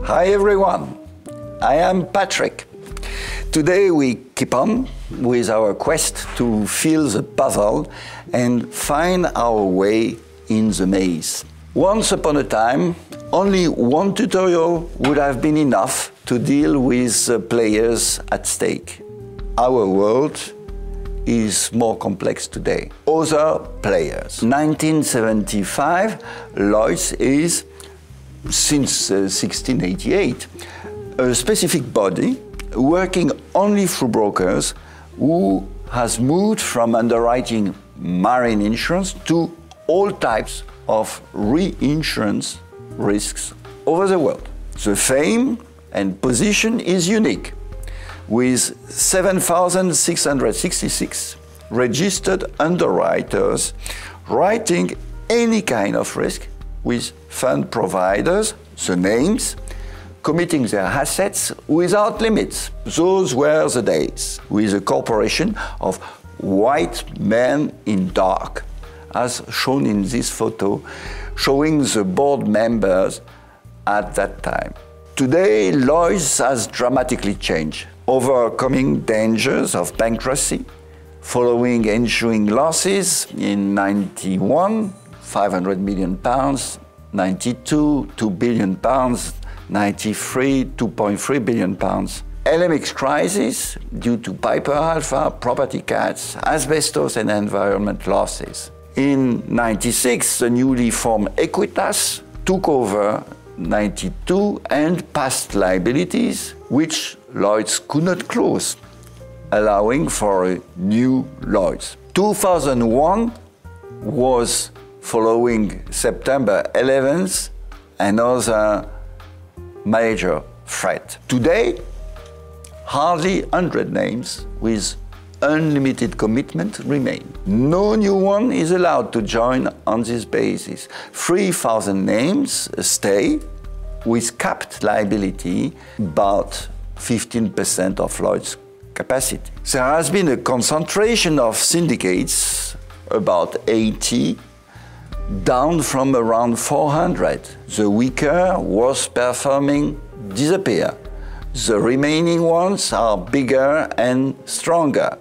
Hi everyone, I am Patrick. Today we keep on with our quest to fill the puzzle and find our way in the maze. Once upon a time, only one tutorial would have been enough to deal with the players at stake. Our world is more complex today. Other players. 1975, Lloyd's is, since 1688, a specific body working only through brokers who has moved from underwriting marine insurance to all types of reinsurance risks over the world. The fame and position is unique, with 7,666 registered underwriters writing any kind of risk with fund providers, the names, committing their assets without limits. Those were the days, with a corporation of white men in dark, as shown in this photo, showing the board members at that time. Today, Lloyd's has dramatically changed, overcoming dangers of bankruptcy, following ensuing losses in 91, 500 million pounds, 92, 2 billion pounds, 93, 2.3 billion pounds. LMX crisis due to Piper Alpha, property cats, asbestos and environment losses. In 96, the newly formed Equitas took over 92 and past liabilities, which Lloyd's could not close, allowing for a new Lloyd's. 2001 was, following September 11th, another major threat. Today, hardly 100 names with unlimited commitment remain. No new one is allowed to join on this basis. 3,000 names stay with capped liability, about 15% of Lloyd's capacity. There has been a concentration of syndicates, about 80, down from around 400. The weaker, worse performing disappear. The remaining ones are bigger and stronger.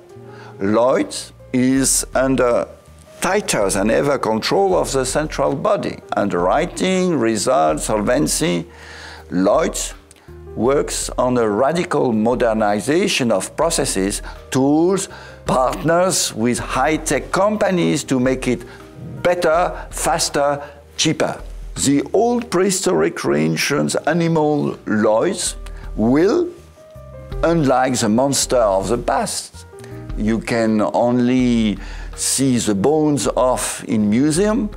Lloyd's is under tighter than ever control of the central body. Underwriting, results, solvency. Lloyd's works on a radical modernization of processes, tools, partners with high-tech companies to make it better, faster, cheaper. The old prehistoric reinsurance animal Lloyd's will, unlike the monster of the past, you can only see the bones of in museum,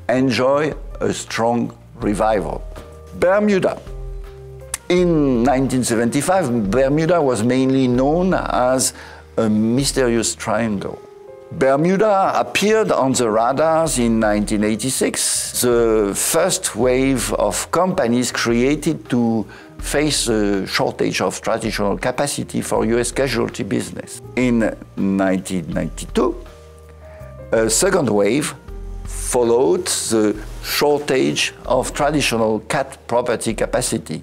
enjoy a strong revival. Bermuda. In 1975, Bermuda was mainly known as a mysterious triangle. Bermuda appeared on the radars in 1986, the first wave of companies created to face the shortage of traditional capacity for US casualty business. In 1992, a second wave followed the shortage of traditional cat property capacity.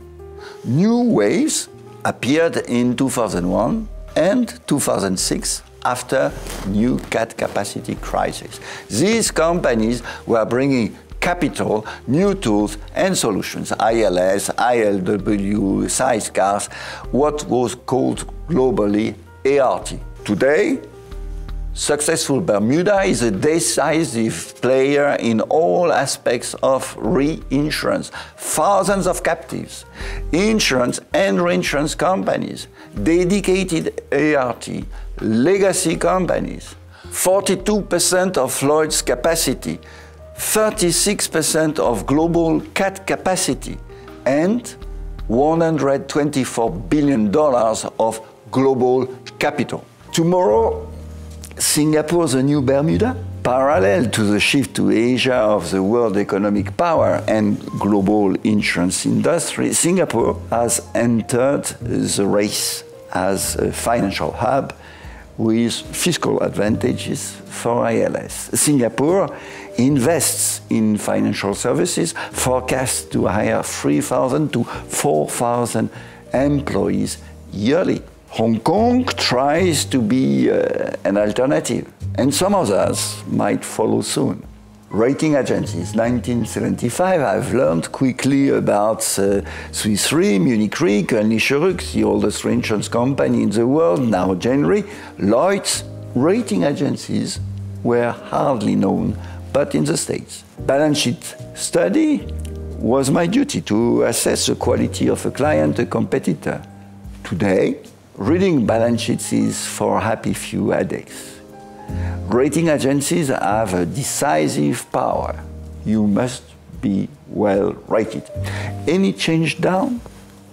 New waves appeared in 2001 and 2006 after new cat capacity crisis. These companies were bringing capital, new tools and solutions, ILS, ILW, sidecars, what was called globally ART. Today, successful Bermuda is a decisive player in all aspects of reinsurance. Thousands of captives, insurance and reinsurance companies, dedicated ART, legacy companies, 42% of Lloyd's capacity, 36% of global cat capacity, and $124 billion of global capital. Tomorrow, Singapore, the new Bermuda, parallel to the shift to Asia of the world economic power and global insurance industry, Singapore has entered the race as a financial hub with fiscal advantages for ALS. Singapore invests in financial services, forecast to hire 3,000 to 4,000 employees yearly. Hong Kong tries to be an alternative, and some others might follow soon. Rating agencies, 1975, I've learned quickly about Swiss Re, Munich Re, Kölnische, the oldest reinsurance company in the world, now Gen Re, Lloyd's. Rating agencies were hardly known, but in the States. Balance sheet study was my duty to assess the quality of a client, a competitor. Today, reading balance sheets is for happy few addicts. Rating agencies have a decisive power. You must be well rated. Any change down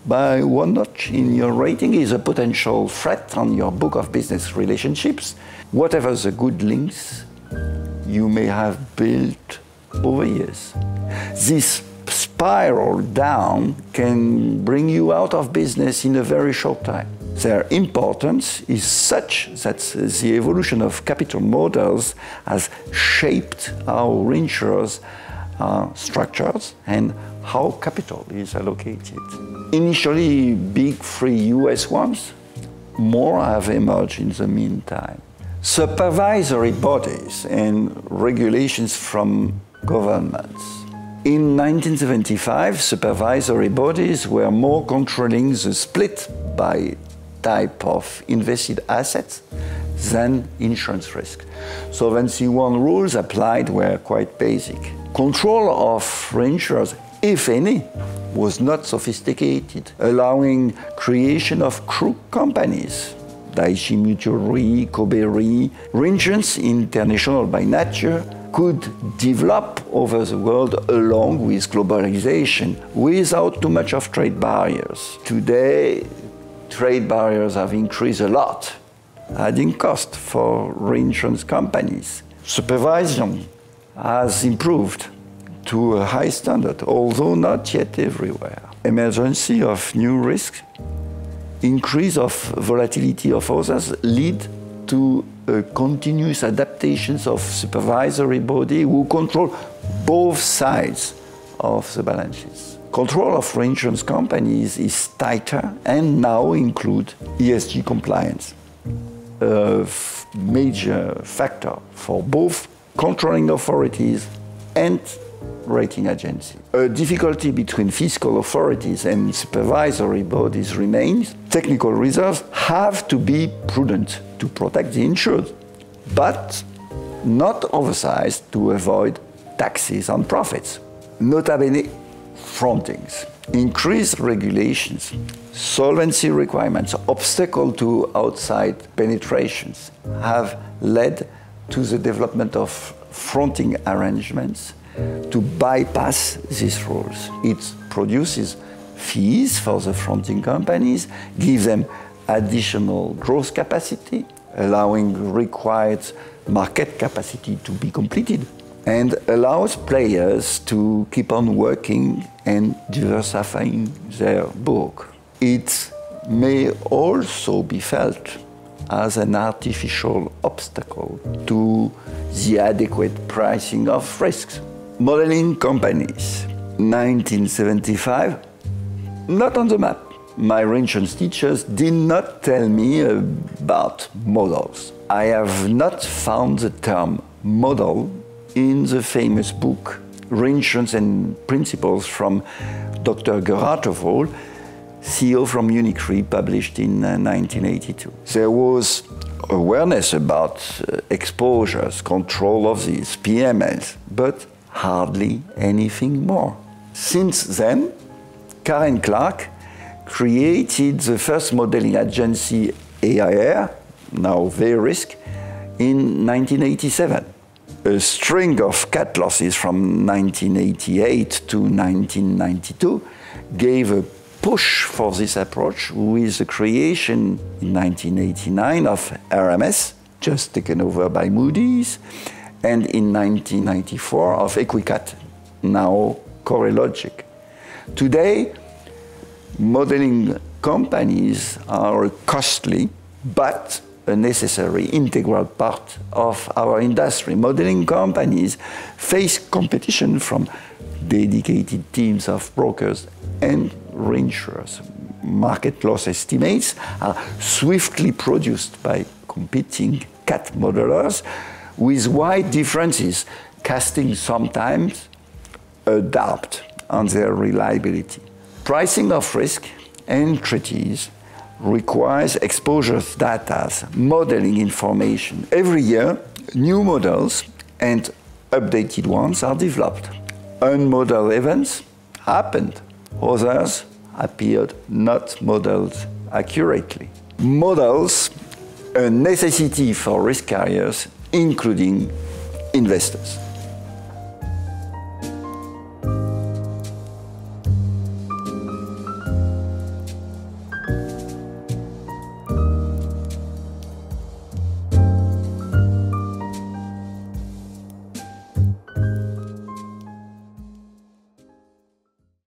by one notch in your rating is a potential threat on your book of business relationships, whatever the good links you may have built over years. This spiral down can bring you out of business in a very short time. Their importance is such that the evolution of capital models has shaped how reinsurers are structured and how capital is allocated. Initially big three US ones, more have emerged in the meantime. Supervisory bodies and regulations from governments. In 1975, supervisory bodies were more controlling the split by type of invested assets than insurance risk. Solvency I rules applied were quite basic. Control of reinsurers, if any, was not sophisticated, allowing creation of crook companies. Daiichi Mutual Re, Kobe Re, Reinsurance International by nature, could develop over the world along with globalization without too much of trade barriers. Today, trade barriers have increased a lot, adding cost for reinsurance companies. Supervision has improved to a high standard, although not yet everywhere. Emergence of new risks, increase of volatility of others lead to continuous adaptations of supervisory body who control both sides of the balance sheets. Control of reinsurance companies is tighter and now include ESG compliance, a major factor for both controlling authorities and rating agencies. A difficulty between fiscal authorities and supervisory bodies remains. Technical reserves have to be prudent to protect the insured, but not oversized to avoid taxes on profits. Nota bene, frontings. Increased regulations, solvency requirements, obstacle to outside penetrations have led to the development of fronting arrangements to bypass these rules. It produces fees for the fronting companies, gives them additional growth capacity, allowing required market capacity to be completed, and allows players to keep on working and diversifying their book. It may also be felt as an artificial obstacle to the adequate pricing of risks. Modeling companies, 1975, not on the map. My reinsurance teachers did not tell me about models. I have not found the term model in the famous book, Reinsurance and Principles from Dr. Gerhard Towol, CEO from Munich Re, published in 1982. There was awareness about exposures, control of these, PMLs, but hardly anything more. Since then, Karen Clark created the first modeling agency AIR, now Verisk, in 1987. A string of cat losses from 1988 to 1992 gave a push for this approach with the creation in 1989 of RMS, just taken over by Moody's, and in 1994 of Equicat, now CoreLogic. Today, modeling companies are costly but a necessary integral part of our industry. Modeling companies face competition from dedicated teams of brokers and reinsurers. Market loss estimates are swiftly produced by competing cat modelers with wide differences, casting sometimes a doubt on their reliability. Pricing of risk and treaties requires exposure data, modeling information. Every year, new models and updated ones are developed. Unmodeled events happened. Others appeared not modeled accurately. Models, a necessity for risk carriers, including investors.